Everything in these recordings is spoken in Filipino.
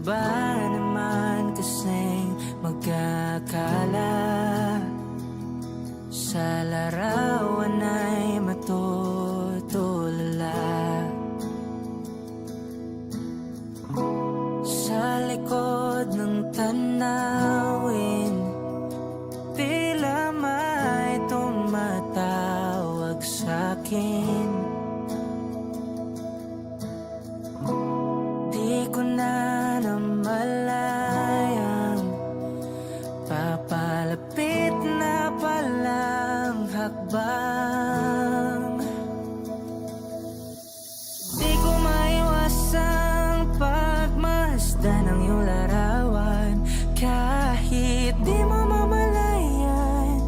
ba naman kasing magkakala? Sa larawan ay matutulala. Sa likod ng tanawin, tila may tumatawag sa'kin. Di ko na namalayang papalapit na palang hakbang. Di ko maiwasang pagmasdan ng iyong larawan. Kahit di mo mamalayan,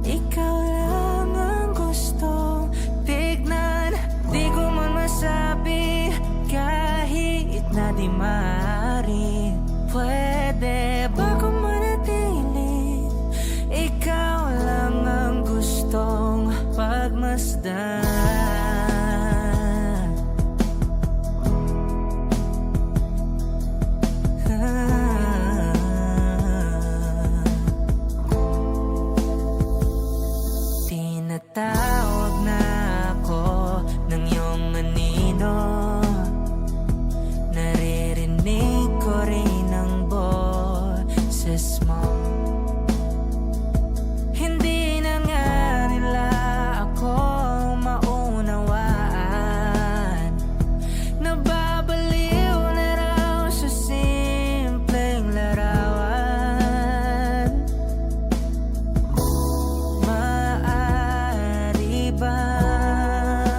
ikaw lang ang gustong tignan. Di ko man masabi kahit na di maaari. Pwede ba kung manatili? Ikaw lang ang gustong pagmasdan.